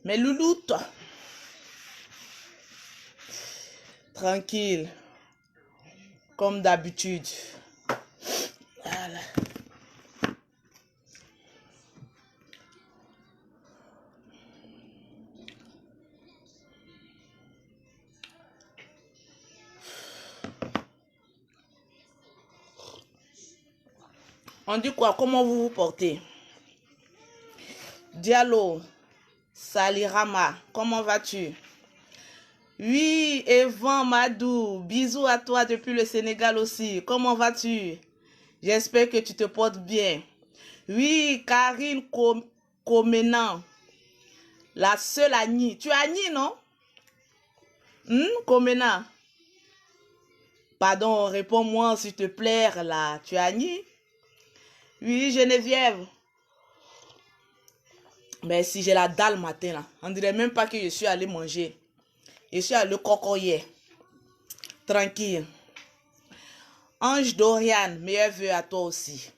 Mais louloute, tranquille, comme d'habitude. Voilà. On dit quoi? Comment vous vous portez? Diallo, Salirama, comment vas-tu? Oui, Evan Madou, bisous à toi depuis le Sénégal aussi. Comment vas-tu? J'espère que tu te portes bien. Oui, Karine Comenan, la seule Agni. Tu es Agni, non? Comenan. Pardon, réponds-moi s'il te plaît, là. Tu es Agni? Oui, Geneviève. Mais si j'ai la dalle matin, là. On dirait même pas que je suis allé manger. Je suis allé cocoyer. Tranquille. Ange Dorian, meilleurs vœux à toi aussi.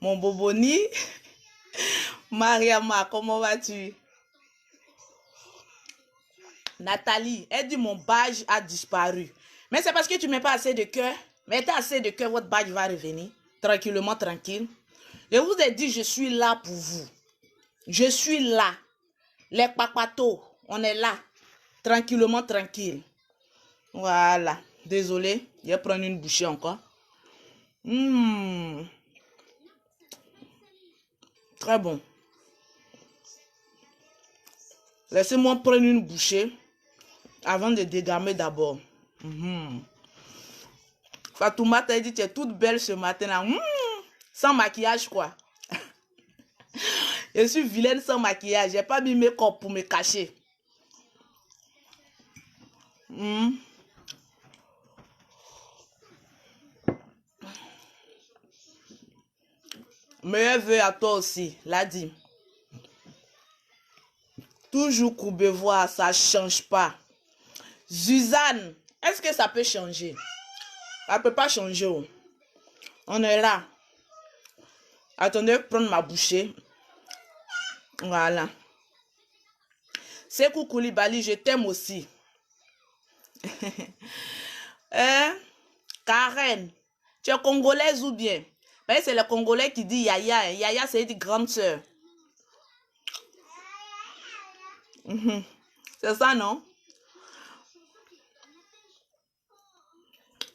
Mon Boboni. Mariama, comment vas-tu? Nathalie, elle dit mon badge a disparu. Mais c'est parce que tu ne mets pas assez de cœur. Mettez assez de cœur, votre badge va revenir. Tranquillement, tranquille. Je vous ai dit, je suis là pour vous. Je suis là. Les papatos, on est là. Tranquillement, tranquille. Voilà. Désolé, je vais prendre une bouchée encore. Très bon. Laissez-moi prendre une bouchée avant de dégamer d'abord. Fatouma t'a dit, tu es toute belle ce matin-là. Sans maquillage, quoi. Je suis vilaine sans maquillage. J'ai pas mis mes corps pour me cacher. Meilleur vœu à toi aussi, l'a dit. Toujours Courbevoie, ça change pas. Suzanne, est-ce que ça peut changer? Ça peut pas changer. Oh. On est là. Attendez, prendre ma bouchée. Voilà. Sekou Koulibaly, je t'aime aussi. Karen, tu es congolaise ou bien? C'est les Congolais qui disent Yaya. Yaya, c'est une grande sœur. C'est ça, non?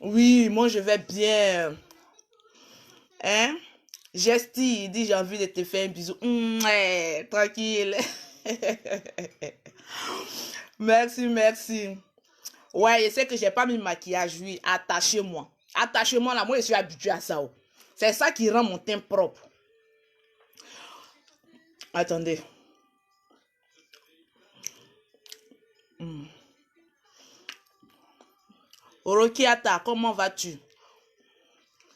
Oui, moi je vais bien. Gesti, il dit j'ai envie de te faire un bisou. Tranquille. Merci, merci. Ouais, je sais que j'ai pas mis maquillage, oui. Attachez-moi. Attachez-moi là, moi je suis habituée à ça. C'est ça qui rend mon teint propre. Attendez. Orokiata, comment vas-tu?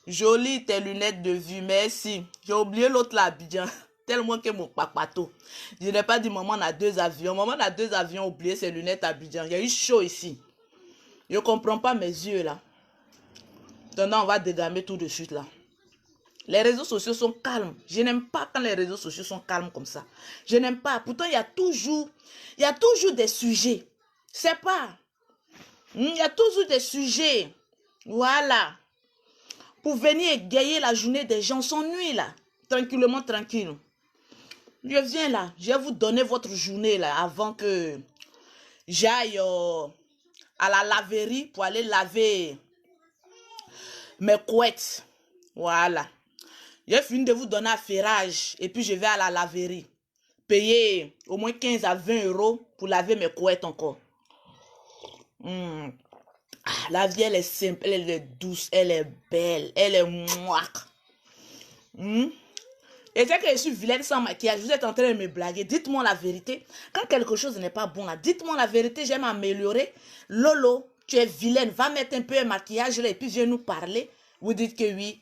Jolie tes lunettes de vue, merci. J'ai oublié l'autre là, Abidjan. Tellement que mon papato. Je n'ai pas dit maman on a 2 avions. Maman on a 2 avions, oublié ses lunettes à Abidjan. Il y a eu chaud ici. Je ne comprends pas mes yeux là. Maintenant on va dégamer tout de suite là. Les réseaux sociaux sont calmes. Je n'aime pas quand les réseaux sociaux sont calmes comme ça. Je n'aime pas. Pourtant il y a toujours des sujets. C'est pas. Il y a toujours des sujets. Voilà. Pour venir égayer la journée des gens, s'ennuie là. Tranquillement, tranquille. Je viens là. Je vais vous donner votre journée là avant que j'aille à la laverie pour aller laver mes couettes. Voilà. J'ai fini de vous donner un ferrage et puis je vais à la laverie. Payer au moins 15 à 20 euros pour laver mes couettes encore. La vie, elle est simple, elle est douce, elle est belle, elle est mouac. Et c'est que je suis vilaine sans maquillage. Vous êtes en train de me blaguer. Dites-moi la vérité. Quand quelque chose n'est pas bon là, dites-moi la vérité, j'aime m'améliorer. Lolo, tu es vilaine. Va mettre un peu de maquillage là et puis viens nous parler. Vous dites que oui.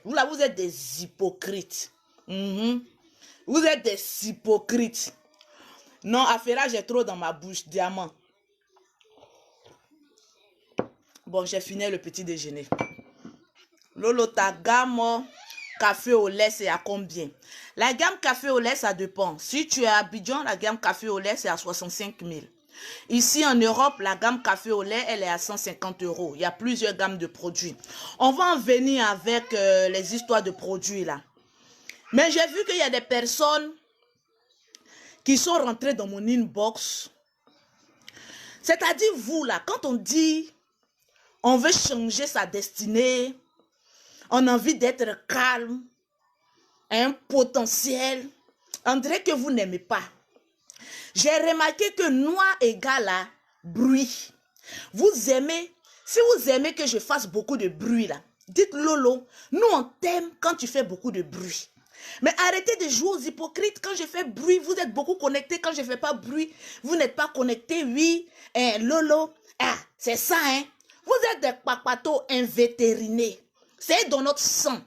Vous là, vous êtes des hypocrites. Vous êtes des hypocrites. Non, affaire, j'ai trop dans ma bouche. Diamant. Bon, j'ai fini le petit déjeuner. Lolo Tagamo, café au lait, c'est à combien? La gamme café au lait, ça dépend. Si tu es à Abidjan, la gamme café au lait, c'est à 65 000. Ici en Europe, la gamme café au lait, elle est à 150 €. Il y a plusieurs gammes de produits. On va en venir avec les histoires de produits là. Mais j'ai vu qu'il y a des personnes qui sont rentrées dans mon inbox. C'est-à-dire vous là, quand on dit on veut changer sa destinée, on a envie d'être calme, un potentiel, on dirait que vous n'aimez pas. J'ai remarqué que noir égale à bruit. Vous aimez, si vous aimez que je fasse beaucoup de bruit là, dites Lolo, nous on t'aime quand tu fais beaucoup de bruit. Mais arrêtez de jouer aux hypocrites. Quand je fais bruit, vous êtes beaucoup connectés. Quand je ne fais pas bruit, vous n'êtes pas connectés. Oui, Lolo, c'est ça, hein. Vous êtes des papatos invétérinés. C'est dans notre sang.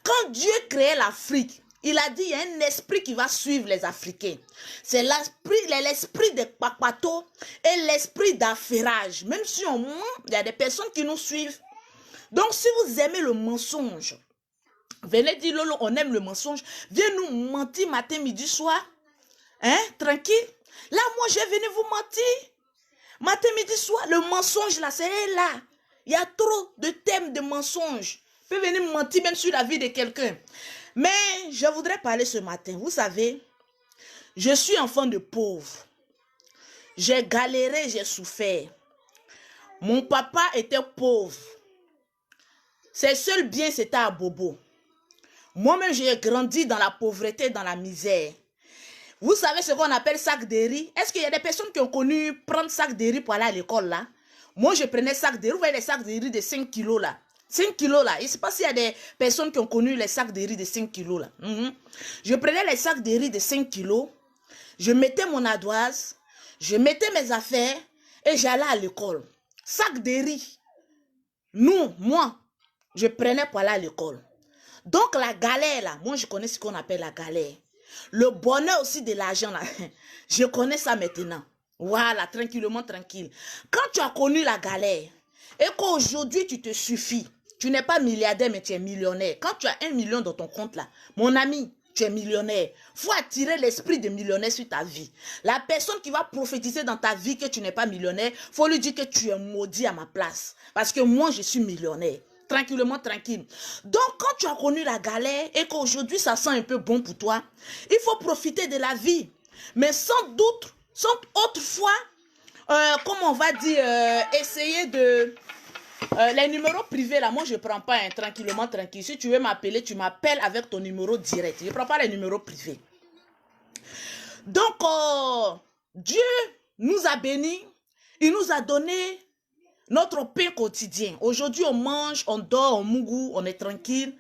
Quand Dieu créait l'Afrique, il a dit il y a un esprit qui va suivre les Africains. C'est l'esprit des papatos et l'esprit d'affairage. Même si on ment, il y a des personnes qui nous suivent. Donc si vous aimez le mensonge, venez dire Lolo, on aime le mensonge. Viens nous mentir matin, midi, soir. Hein, tranquille. Là, moi, je vais venir vous mentir. Matin, midi, soir. Le mensonge, là, c'est là. Il y a trop de thèmes de mensonges. Vous pouvez venir me mentir même sur la vie de quelqu'un. Mais je voudrais parler ce matin. Vous savez, je suis enfant de pauvre. J'ai galéré, j'ai souffert. Mon papa était pauvre. Ses seuls biens, c'était à Bobo. Moi-même, j'ai grandi dans la pauvreté, dans la misère. Vous savez ce qu'on appelle sac de riz? Est-ce qu'il y a des personnes qui ont connu prendre sac de riz pour aller à l'école là? Moi, je prenais sac de riz. Vous voyez les sacs de riz de 5 kilos là? 5 kilos là. Je ne sais pas s'il y a des personnes qui ont connu les sacs de riz de 5 kilos là. Je prenais les sacs de riz de 5 kilos. Je mettais mon ardoise. Je mettais mes affaires. Et j'allais à l'école. Sac de riz. Moi, je prenais pour aller à l'école. Donc la galère là, moi je connais ce qu'on appelle la galère. Le bonheur aussi de l'argent là, je connais ça maintenant. Voilà, tranquillement, tranquille. Quand tu as connu la galère et qu'aujourd'hui tu te suffis, tu n'es pas milliardaire mais tu es millionnaire. Quand tu as 1 million dans ton compte là, mon ami, tu es millionnaire. Il faut attirer l'esprit de millionnaire sur ta vie. La personne qui va prophétiser dans ta vie que tu n'es pas millionnaire, il faut lui dire que tu es maudit à ma place. Parce que moi je suis millionnaire. Tranquillement, tranquille. Donc, quand tu as connu la galère et qu'aujourd'hui, ça sent un peu bon pour toi, il faut profiter de la vie. Mais sans doute, sans autrefois, comment on va dire, essayer de... les numéros privés, là, moi, je ne prends pas, hein, tranquillement, tranquille. Si tu veux m'appeler, tu m'appelles avec ton numéro direct. Je ne prends pas les numéros privés. Donc, Dieu nous a bénis. Il nous a donné notre pain quotidien. Aujourd'hui, on mange, on dort, on mougou, on est tranquille.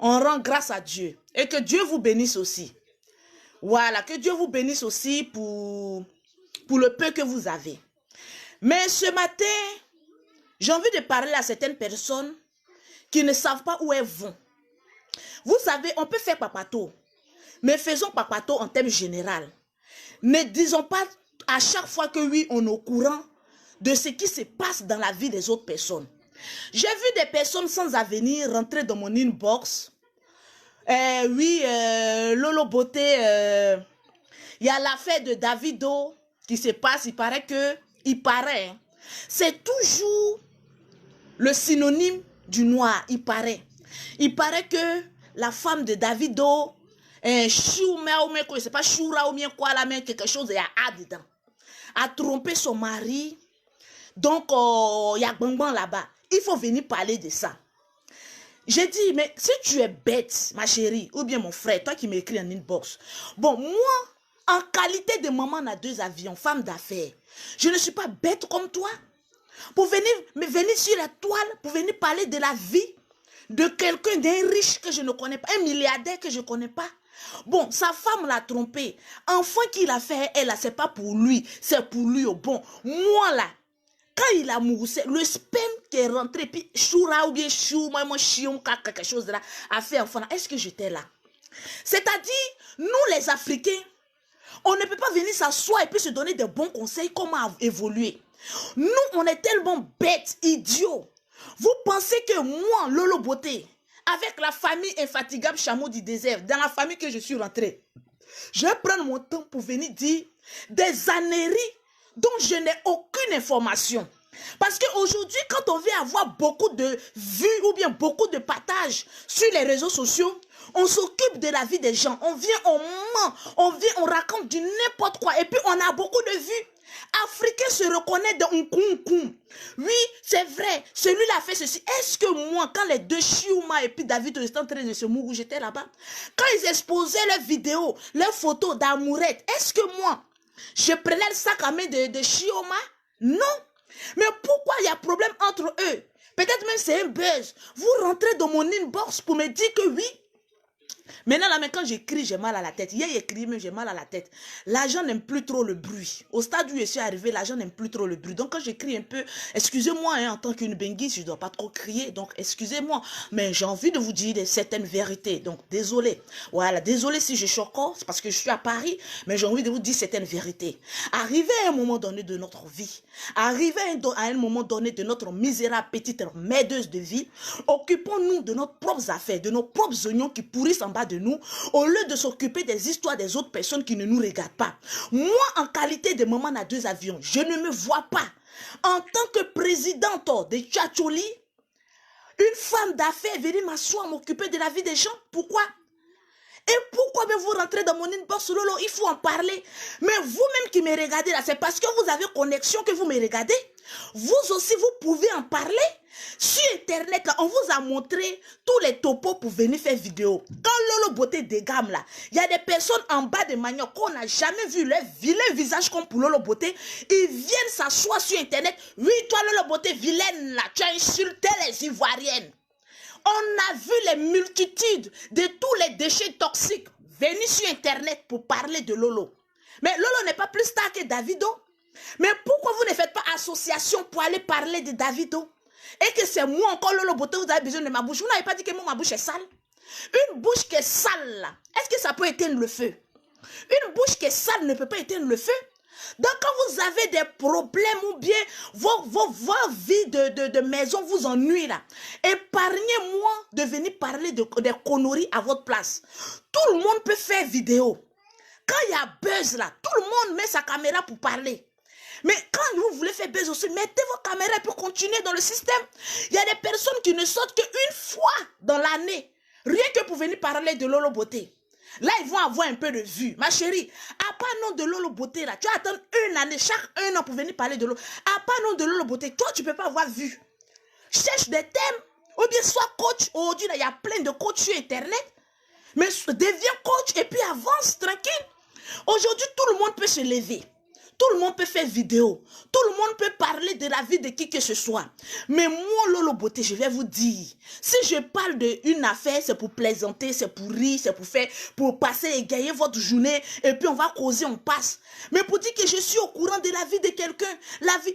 On rend grâce à Dieu. Et que Dieu vous bénisse aussi. Voilà, que Dieu vous bénisse aussi pour le peu que vous avez. Mais ce matin, j'ai envie de parler à certaines personnes qui ne savent pas où elles vont. Vous savez, on peut faire papato. Mais faisons papato en termes général. Ne disons pas à chaque fois que oui, on est au courant de ce qui se passe dans la vie des autres personnes. J'ai vu des personnes sans avenir rentrer dans mon inbox. Lolo Beauté, il y a l'affaire de Davido qui se passe. Il paraît, hein, c'est toujours le synonyme du noir, il paraît. Il paraît que la femme de Davido, c'est pas Choura ou bien quoi là, mais quelque chose, il y a dedans, a trompé son mari. Donc, il y a Bangban là-bas. Il faut venir parler de ça. J'ai dit, mais si tu es bête, ma chérie, ou bien mon frère, toi qui m'écris en inbox. Bon, moi, en qualité de maman, on a 2 avions, femme d'affaires. Je ne suis pas bête comme toi. Pour venir sur la toile, pour venir parler de la vie de quelqu'un, d'un riche que je ne connais pas, un milliardaire que je ne connais pas. Bon, sa femme l'a trompé. Enfant qu'il a fait, elle, c'est pas pour lui, c'est pour lui au bon. Moi, là, quand il a moussé, le sperme qui est rentré, puis choura ou bien chou, moi, chion, quelque chose là, a fait enfant. Est-ce que j'étais là? C'est-à-dire, nous les Africains, on ne peut pas venir s'asseoir et puis se donner de bons conseils comment évoluer. Nous, on est tellement bêtes, idiots. Vous pensez que moi, Lolo Beauté, avec la famille infatigable Chameau du désert, dans la famille que je suis rentrée. Je vais prendre mon temps pour venir dire des âneries dont je n'ai aucune information. Parce qu'aujourd'hui, quand on vient avoir beaucoup de vues ou bien beaucoup de partages sur les réseaux sociaux, on s'occupe de la vie des gens. On vient, on ment, on raconte du n'importe quoi. Et puis, on a beaucoup de vues. Africain se reconnaît dans un koum. Oui, c'est vrai, celui-là a fait ceci. Est-ce que moi, quand les deux Chiouma et puis David étaient en train de se mourir, j'étais là-bas, quand ils exposaient leurs vidéos, leurs photos d'amourette, est-ce que moi, je prenais le sac à main de Chioma? Non. Mais pourquoi il y a problème entre eux? Peut-être même c'est un buzz. Vous rentrez dans mon inbox pour me dire que oui. Maintenant, là, mais quand j'écris, j'ai mal à la tête. Hier, j'écris, mais j'ai mal à la tête. L'argent n'aime plus trop le bruit. Au stade où je suis arrivé, l'argent n'aime plus trop le bruit. Donc, quand j'écris un peu, excusez-moi, hein, en tant qu'une benguise, je ne dois pas trop crier. Donc, excusez-moi. Mais j'ai envie de vous dire certaines vérités. Donc, désolé. Voilà, désolé si je choque, c'est parce que je suis à Paris. Mais j'ai envie de vous dire certaines vérités. Arrivé à un moment donné de notre vie, arrivé à un moment donné de notre misérable petite merdeuse de vie, occupons-nous de nos propres affaires, de nos propres oignons qui pourrissent en bas de nous, au lieu de s'occuper des histoires des autres personnes qui ne nous regardent pas. Moi, en qualité de maman à 2 avions, je ne me vois pas en tant que présidente de Tchatcholi, une femme d'affaires venir m'asseoir, m'occuper de la vie des gens. Pourquoi? Et pourquoi vous rentrez dans mon inbox, Lolo? Il faut en parler. Mais vous-même qui me regardez là, c'est parce que vous avez connexion que vous me regardez. Vous aussi, vous pouvez en parler. Sur Internet, là, on vous a montré tous les topos pour venir faire vidéo. Quand Lolo Beauté dégamme là, il y a des personnes en bas de manioc qu'on n'a jamais vu leur vilain visage comme pour Lolo Beauté. Ils viennent s'asseoir sur Internet. Oui, toi Lolo Beauté vilaine là, tu as insulté les Ivoiriennes. On a vu les multitudes de tous les déchets toxiques venir sur Internet pour parler de Lolo. Mais Lolo n'est pas plus star que Davido. Mais pourquoi vous ne faites pas association pour aller parler de Davido? Et que c'est moi encore Lolo Beauté, vous avez besoin de ma bouche. Vous n'avez pas dit que moi, ma bouche est sale? Une bouche qui est sale là, est-ce que ça peut éteindre le feu? Une bouche qui est sale ne peut pas éteindre le feu. Donc quand vous avez des problèmes ou bien vos vies de maison vous ennuient là, épargnez-moi de venir parler des conneries à votre place. Tout le monde peut faire vidéo. Quand il y a buzz là, tout le monde met sa caméra pour parler. Mais quand vous voulez faire buzz aussi, mettez vos caméras pour continuer dans le système. Il y a des personnes qui ne sortent qu'une fois dans l'année, rien que pour venir parler de Lolo Beauté. Là, ils vont avoir un peu de vue. Ma chérie, à part nom de Lolo Beauté, là, tu vas attendre une année, chaque 1 an pour venir parler de Lolo. À part nom de Lolo Beauté, toi, tu ne peux pas avoir vue. Cherche des thèmes, ou bien sois coach. Aujourd'hui, il y a plein de coachs sur Internet. Mais deviens coach et puis avance tranquille. Aujourd'hui, tout le monde peut se lever. Tout le monde peut faire vidéo. Tout le monde peut parler de la vie de qui que ce soit. Mais moi, Lolo Beauté, je vais vous dire, si je parle d'une affaire, c'est pour plaisanter, c'est pour rire, c'est pour passer et gagner votre journée. Et puis on va causer, on passe. Mais pour dire que je suis au courant de la vie de quelqu'un, la vie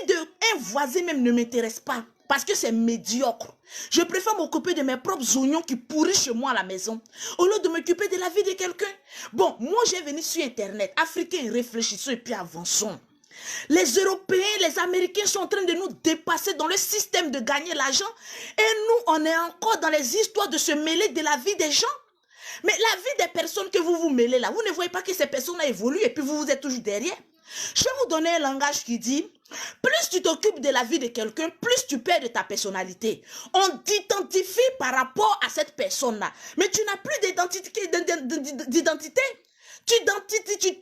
d'un voisin même ne m'intéresse pas. Parce que c'est médiocre. Je préfère m'occuper de mes propres oignons qui pourrissent chez moi à la maison, au lieu de m'occuper de la vie de quelqu'un. Bon, moi j'ai venu sur Internet, Africains, réfléchissons et puis avançons. Les Européens, les Américains sont en train de nous dépasser dans le système de gagner l'argent. Et nous, on est encore dans les histoires de se mêler de la vie des gens. Mais la vie des personnes que vous vous mêlez là, vous ne voyez pas que ces personnes évoluent et puis vous êtes toujours derrière. Je vais vous donner un langage qui dit, plus tu t'occupes de la vie de quelqu'un, plus tu perds de ta personnalité. On t'identifie par rapport à cette personne-là. Mais tu n'as plus d'identité. Tu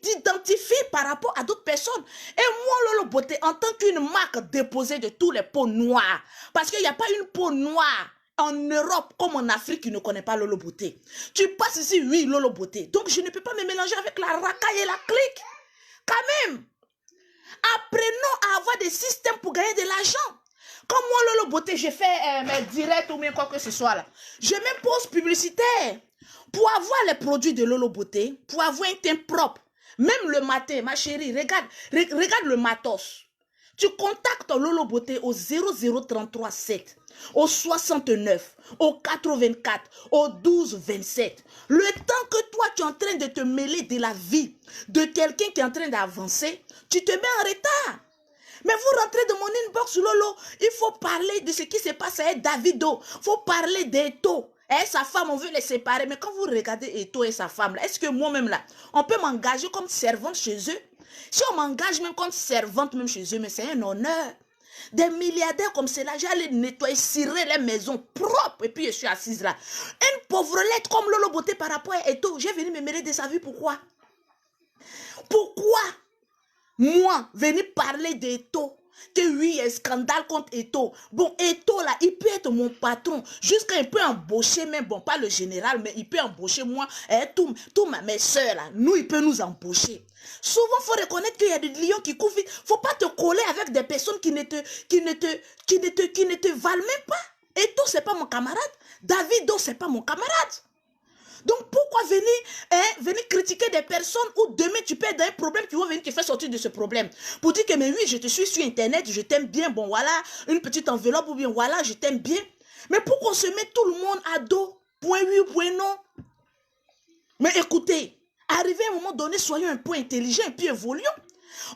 t'identifies par rapport à d'autres personnes. Et moi, Lolo Beauté, en tant qu'une marque déposée de tous les peaux noires, parce qu'il n'y a pas une peau noire en Europe comme en Afrique qui ne connaît pas Lolo Beauté. Tu passes ici, oui, Lolo Beauté. Donc, je ne peux pas me mélanger avec la racaille et la clique. Quand même, apprenons à avoir des systèmes pour gagner de l'argent. Comme moi, Lolo Beauté, j'ai fait mes directs ou bien quoi que ce soit là. Je m'impose publicitaire. Pour avoir les produits de Lolo Beauté, pour avoir un teint propre, même le matin, ma chérie, regarde le matos. Tu contactes Lolo Beauté au 00337, au 69, au 84, au 12 27. Le temps que toi, tu es en train de te mêler de la vie de quelqu'un qui est en train d'avancer, tu te mets en retard. Mais vous rentrez de mon inbox, Lolo, il faut parler de ce qui se passe avec Davido. Il faut parler d'Eto. Et sa femme, on veut les séparer. Mais quand vous regardez Eto et sa femme, est-ce que moi-même là, on peut m'engager comme servante chez eux? Si on m'engage même comme servante même chez eux, mais c'est un honneur. Des milliardaires comme cela, j'allais nettoyer, cirer les maisons propres. Et puis je suis assise là. Une pauvrelette comme Lolo Beauté par rapport à Eto. J'ai venu me mêler de sa vie. Pourquoi? Pourquoi moi, venir parler d'Eto? Que oui, il y a un scandale contre Eto. Bon, Eto là, il peut être mon patron. Jusqu'à il peut embaucher, même, bon, pas le général, mais il peut embaucher moi, tout mes soeurs là. Nous, il peut nous embaucher. Souvent, il faut reconnaître qu'il y a des lions qui courent vite. Faut pas te coller avec des personnes qui ne te valent même pas. Eto, c'est pas mon camarade. Davido, c'est pas mon camarade. Donc, pourquoi venir critiquer des personnes où demain tu peux être dans un problème qui vont venir te faire sortir de ce problème? Pour dire que, mais oui, je te suis sur Internet, je t'aime bien, bon voilà, une petite enveloppe ou bien voilà, je t'aime bien. Mais pourquoi se met tout le monde à dos? Point oui ou point non? Mais écoutez, arrivé à un moment donné, soyons un peu intelligents et puis évoluons.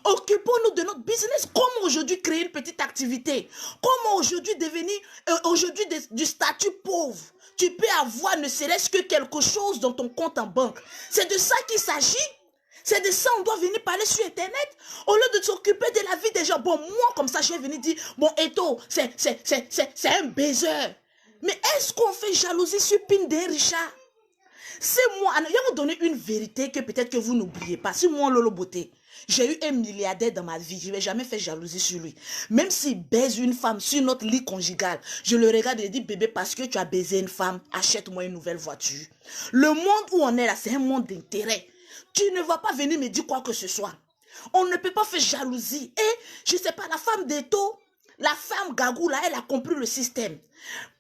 Occupons-nous de notre business. Comment aujourd'hui créer une petite activité? Comment aujourd'hui devenir du statut pauvre? Tu peux avoir ne serait-ce que quelque chose dans ton compte en banque. C'est de ça qu'il s'agit. C'est de ça on doit venir parler sur Internet. Au lieu de s'occuper de la vie des gens. Bon, moi, comme ça, je vais venir dire, bon, Eto, c'est un baiser. Mais est-ce qu'on fait jalousie sur Pindé Richard? C'est moi, je vais vous donner une vérité que peut-être que vous n'oubliez pas. C'est moi, Lolo Beauté. J'ai eu un milliardaire dans ma vie. Je ne vais jamais faire jalousie sur lui. Même s'il baise une femme sur notre lit conjugal, je le regarde et je dis, bébé, parce que tu as baisé une femme, achète-moi une nouvelle voiture. Le monde où on est là, c'est un monde d'intérêt. Tu ne vas pas venir me dire quoi que ce soit. On ne peut pas faire jalousie. Et, je ne sais pas, la femme d'Eto, la femme Gagou, là, elle a compris le système.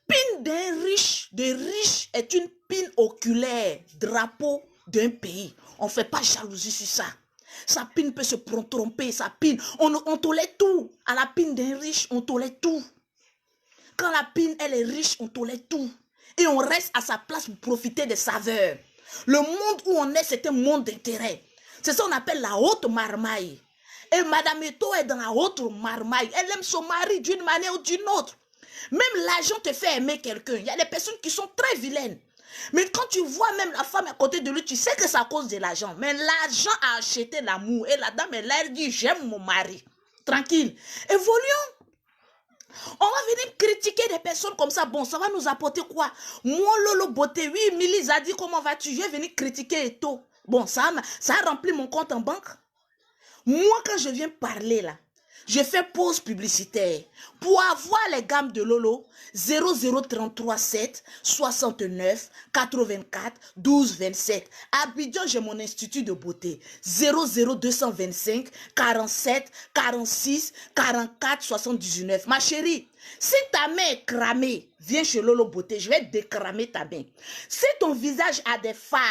Pine d'un riche, de riche est une pine oculaire, drapeau d'un pays. On ne fait pas jalousie sur ça. Sa pine peut se tromper, sa pine. On tolère tout. À la pine d'un riche, on tolère tout. Quand la pine, elle est riche, on tolère tout. Et on reste à sa place pour profiter des saveurs. Le monde où on est, c'est un monde d'intérêt. C'est ça qu'on appelle la haute marmaille. Et Madame Eto est dans la haute marmaille. Elle aime son mari d'une manière ou d'une autre. Même l'argent te fait aimer quelqu'un. Il y a des personnes qui sont très vilaines. Mais quand tu vois même la femme à côté de lui, tu sais que c'est à cause de l'argent. Mais l'argent a acheté l'amour. Et la dame, elle dit, j'aime mon mari. Tranquille. Évoluons. On va venir critiquer des personnes comme ça. Bon, ça va nous apporter quoi? Moi, Lolo Beauté, oui, Milise a dit, comment vas-tu? Je vais venir critiquer Eto. Bon, ça a rempli mon compte en banque. Moi, quand je viens parler là, je fais pause publicitaire. Pour avoir les gammes de Lolo, 00337 69 84 12 27. À Abidjan, j'ai mon institut de beauté. 00225 47 46 44 79. Ma chérie, si ta main est cramée, viens chez Lolo Beauté. Je vais décramer ta main. Si ton visage a des fards,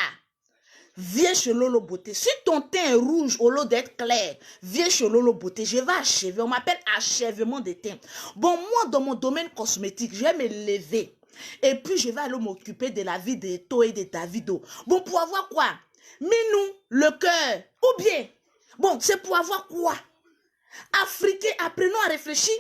viens chez Lolo Beauté. Si ton teint est rouge au lieu d'être clair, viens chez Lolo Beauté. Je vais achever. On m'appelle achèvement de teint. Bon, moi, dans mon domaine cosmétique, je vais me lever. Et puis, je vais aller m'occuper de la vie d'Eto et de Davido. Bon, pour avoir quoi? Minou, le cœur. Ou bien, bon, c'est pour avoir quoi? Africains, apprenons à réfléchir.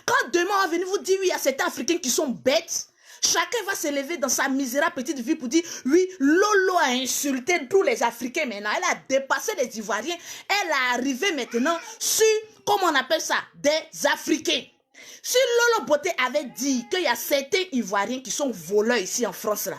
Quand demain, on va venir vous dire, oui, il y a certains Africains qui sont bêtes. Chacun va se lever dans sa misérable petite vie pour dire, oui, Lolo a insulté tous les Africains maintenant. Elle a dépassé les Ivoiriens. Elle est arrivée maintenant sur, comment on appelle ça, des Africains. Si Lolo Beauté avait dit qu'il y a certains Ivoiriens qui sont voleurs ici en France, là,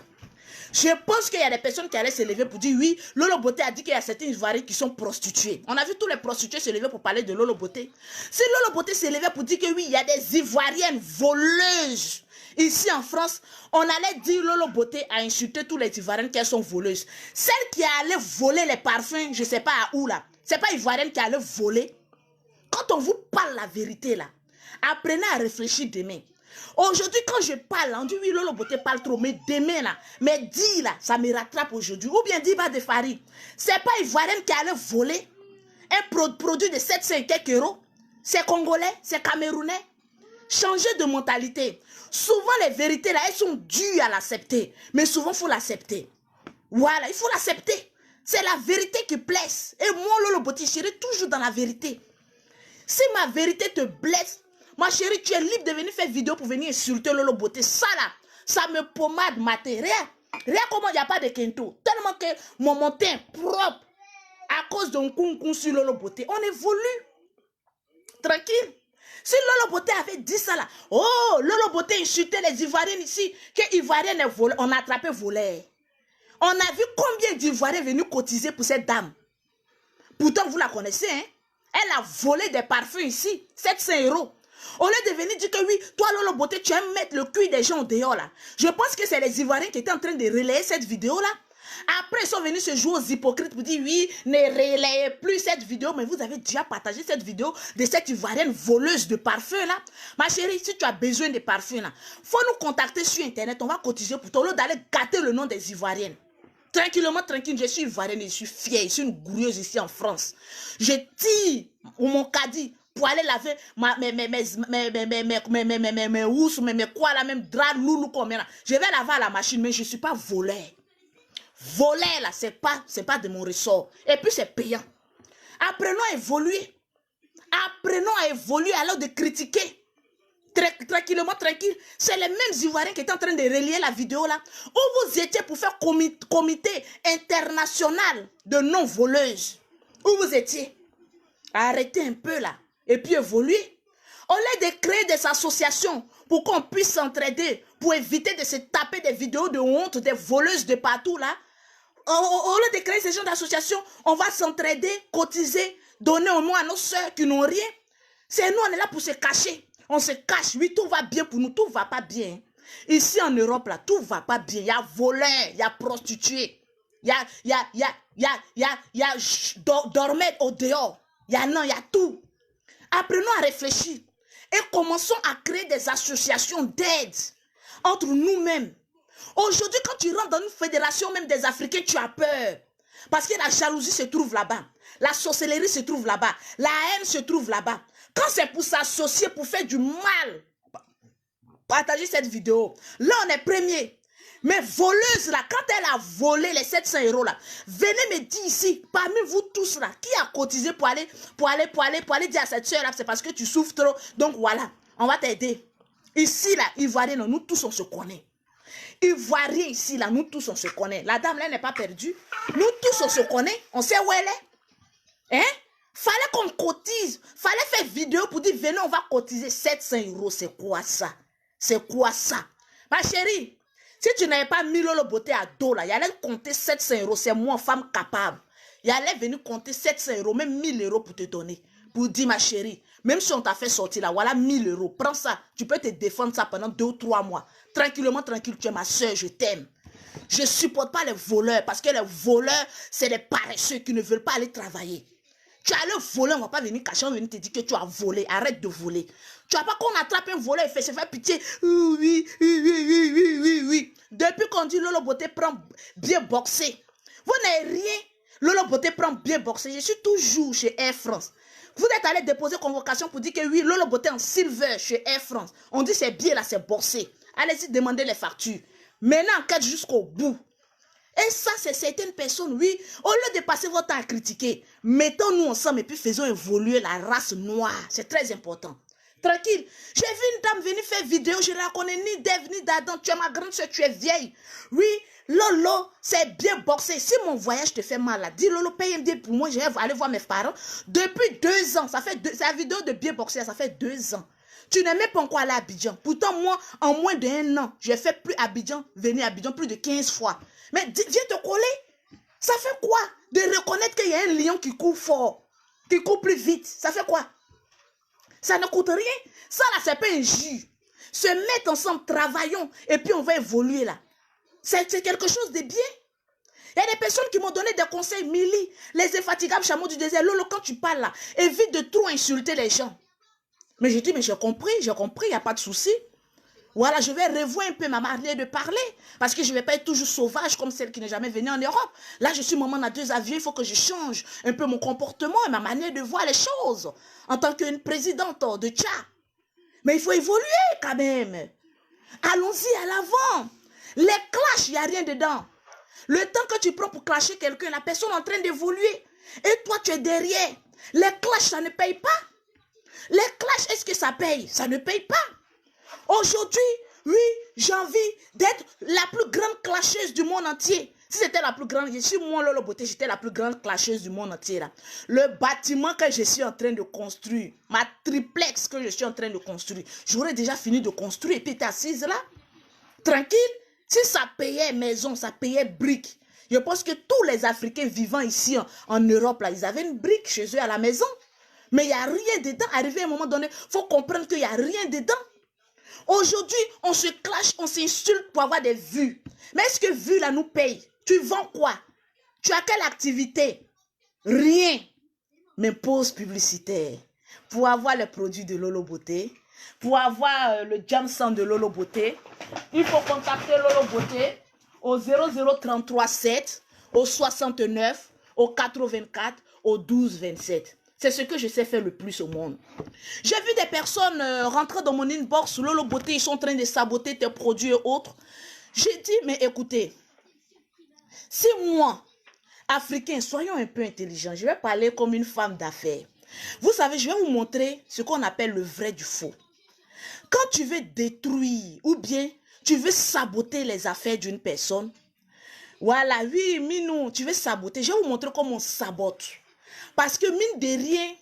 je pense qu'il y a des personnes qui allaient se lever pour dire, oui, Lolo Beauté a dit qu'il y a certains Ivoiriens qui sont prostitués. On a vu tous les prostituées se lever pour parler de Lolo Beauté. Si Lolo Beauté se levait pour dire que oui, il y a des Ivoiriennes voleuses, ici en France, on allait dire Lolo Beauté a insulté tous les Ivoiriennes qu'elles sont voleuses. Celle qui allait voler les parfums, je ne sais pas à où là, c'est pas Ivoirienne qui allait voler. Quand on vous parle la vérité là, apprenez à réfléchir demain. Aujourd'hui, quand je parle, on dit oui, Lolo Beauté parle trop, mais demain là, mais dis là, ça me rattrape aujourd'hui. Ou bien dis de farine. C'est pas Ivoirienne qui allait voler un produit de 700 et quelques euros. C'est Congolais, c'est Camerounais. Changer de mentalité. Souvent, les vérités, là, elles sont dures à l'accepter. Mais souvent, il faut l'accepter. Voilà, il faut l'accepter. C'est la vérité qui blesse. Et moi, Lolo Beauté, je serai toujours dans la vérité. Si ma vérité te blesse, ma chérie, tu es libre de venir faire vidéo pour venir insulter Lolo Beauté. Ça là, ça me pommade maté. Rien comment il n'y a pas de Kento. Tellement que mon teint propre à cause d'un coup sur Lolo Beauté. On évolue. Tranquille. Si Lolo Beauté avait dit ça là, oh, Lolo Beauté insultait les Ivoiriens ici, que Ivoiriens est volé, on a attrapé voleur. On a vu combien d'Ivoiriens venus cotiser pour cette dame. Pourtant, vous la connaissez, hein? Elle a volé des parfums ici, 700 €. Au lieu de venir dire que oui, toi Lolo Beauté, tu aimes mettre le cul des gens au dehors là. Je pense que c'est les Ivoiriens qui étaient en train de relayer cette vidéo là. Après, ils sont venus se jouer aux hypocrites pour dire oui, ne relayez plus cette vidéo. Mais vous avez déjà partagé cette vidéo de cette Ivoirienne voleuse de parfums là. Ma chérie, si tu as besoin de parfums là, faut nous contacter sur internet. On va cotiser pour toi au lieu d'aller gâter le nom des Ivoiriennes. Tranquillement, tranquille, je suis ivoirienne, je suis fière, je suis une gourieuse ici en France. Je tire mon caddie pour aller laver mes housses, mes quoi là, même drap loulou comme là. Je vais laver à la machine, mais je ne suis pas voleur. Voler là, c'est pas de mon ressort. Et puis c'est payant. Apprenons à évoluer. Apprenons à évoluer alors de critiquer. Tranquillement, tranquille. C'est les mêmes Ivoiriens qui étaient en train de relier la vidéo là. Où vous étiez pour faire comité international de non-voleuses. Où vous étiez. Arrêtez un peu là. Et puis évoluer. Au lieu de créer des associations pour qu'on puisse s'entraider, pour éviter de se taper des vidéos de honte, des voleuses de partout là. Au lieu de créer ces genres d'associations, on va s'entraider, cotiser, donner au moins à nos soeurs qui n'ont rien. C'est nous, on est là pour se cacher. On se cache, oui, tout va bien pour nous, tout va pas bien. Ici en Europe, là, tout va pas bien. Il y a voleurs, il y a prostituées, il y a dormait au dehors. Il y a tout. Apprenons à réfléchir et commençons à créer des associations d'aide entre nous-mêmes. Aujourd'hui, quand tu rentres dans une fédération même des Africains, tu as peur. Parce que la jalousie se trouve là-bas. La sorcellerie se trouve là-bas. La haine se trouve là-bas. Quand c'est pour s'associer, pour faire du mal, partagez cette vidéo. Là, on est premier. Mais voleuse, là, quand elle a volé les 700 € là, venez me dire ici, parmi vous tous là, qui a cotisé pour aller dire à cette soeur là, c'est parce que tu souffres trop. Donc voilà, on va t'aider. Ici là, Ivoirien, nous tous on se connaît. Ivoirien ici là, nous tous on se connaît. La dame là n'est pas perdue. Nous tous on se connaît. On sait où elle est. Hein? Fallait qu'on cotise. Fallait faire vidéo pour dire, venez, on va cotiser 700 €. C'est quoi ça? C'est quoi ça? Ma chérie, si tu n'avais pas mis Lolo Beauté à dos là, il allait compter 700 €. C'est moi, femme capable. Il allait venir compter 700 €, même 1000 € pour te donner. Pour dire, ma chérie, même si on t'a fait sortir là, voilà 1000 €. Prends ça. Tu peux te défendre ça pendant 2 ou 3 mois. Tranquillement, tranquille, tu es ma soeur, je t'aime. Je ne supporte pas les voleurs parce que les voleurs, c'est les paresseux qui ne veulent pas aller travailler. Tu as le voler, on ne va pas venir cacher, on va venir te dire que tu as volé. Arrête de voler. Tu n'as pas qu'on attrape un voleur et se fait pitié. Oui. Depuis qu'on dit Lolo Beauté prend bien boxé. Vous n'avez rien. Lolo Beauté prend bien boxé. Je suis toujours chez Air France. Vous êtes allé déposer convocation pour dire que oui, Lolo Beauté en silver chez Air France. On dit c'est bien là, c'est boxé. Allez-y demander les factures. Maintenant, enquête jusqu'au bout. Et ça, c'est certaines personnes, oui, au lieu de passer votre temps à critiquer, mettons-nous ensemble et puis faisons évoluer la race noire. C'est très important. Tranquille. J'ai vu une dame venir faire vidéo, je ne la connais ni d'Ève ni d'Adam. Tu es ma grande soeur, tu es vieille. Oui, Lolo, c'est bien boxé. Si mon voyage te fait mal, là, dis Lolo, paye un billet pour moi, je vais aller voir mes parents. Depuis 2 ans, c'est la vidéo de bien boxé, ça fait 2 ans. Tu n'aimais pas encore aller à Abidjan. Pourtant, moi, en moins d'1 an, j'ai fait plus Abidjan, venir à Abidjan plus de 15 fois. Mais viens te coller. Ça fait quoi de reconnaître qu'il y a un lion qui court fort, qui court plus vite? Ça fait quoi? Ça ne coûte rien. Ça là, c'est pas un jus. Se mettre ensemble, travaillons, et puis on va évoluer là. C'est quelque chose de bien. Il y a des personnes qui m'ont donné des conseils, Milly, les infatigables chameaux du désert. Lolo, quand tu parles là, évite de trop insulter les gens. Mais j'ai dit, mais j'ai compris, il n'y a pas de souci. Voilà, je vais revoir un peu ma manière de parler. Parce que je ne vais pas être toujours sauvage comme celle qui n'est jamais venue en Europe. Là, je suis maman à 2 avions. Il faut que je change un peu mon comportement et ma manière de voir les choses. En tant qu'une présidente de Tchad. Mais il faut évoluer quand même. Allons-y à l'avant. Les clashs, il n'y a rien dedans. Le temps que tu prends pour clasher quelqu'un, la personne est en train d'évoluer. Et toi, tu es derrière. Les clashs, ça ne paye pas. Les clashs, est-ce que ça paye? Ça ne paye pas. Aujourd'hui, oui, j'ai envie d'être la plus grande clasheuse du monde entier. Si c'était la plus grande, je suis moi Lolo Beauté, j'étais la plus grande clasheuse du monde entier là. Le bâtiment que je suis en train de construire, ma triplex que je suis en train de construire, j'aurais déjà fini de construire et puis t'es assise là, tranquille. Si ça payait maison, ça payait briques. Je pense que tous les Africains vivant ici en Europe là, ils avaient une brique chez eux à la maison. Mais il n'y a rien dedans. Arrivé à un moment donné, il faut comprendre qu'il n'y a rien dedans. Aujourd'hui, on se clash, on s'insulte pour avoir des vues. Mais est-ce que vues là nous paye? Tu vends quoi? Tu as quelle activité? Rien. Mais pause publicitaire. Pour avoir les produits de Lolo Beauté, pour avoir le jam sand de Lolo Beauté, il faut contacter Lolo Beauté au 00337, au 69, au 84, au 1227. C'est ce que je sais faire le plus au monde. J'ai vu des personnes rentrer dans mon inbox, Lolo Beauté, ils sont en train de saboter tes produits et autres. J'ai dit, mais écoutez, si moi, Africain, soyons un peu intelligents, je vais parler comme une femme d'affaires. Vous savez, je vais vous montrer ce qu'on appelle le vrai du faux. Quand tu veux détruire ou bien tu veux saboter les affaires d'une personne, voilà, oui, Minou, tu veux saboter, je vais vous montrer comment on sabote. Parce que mine de rien,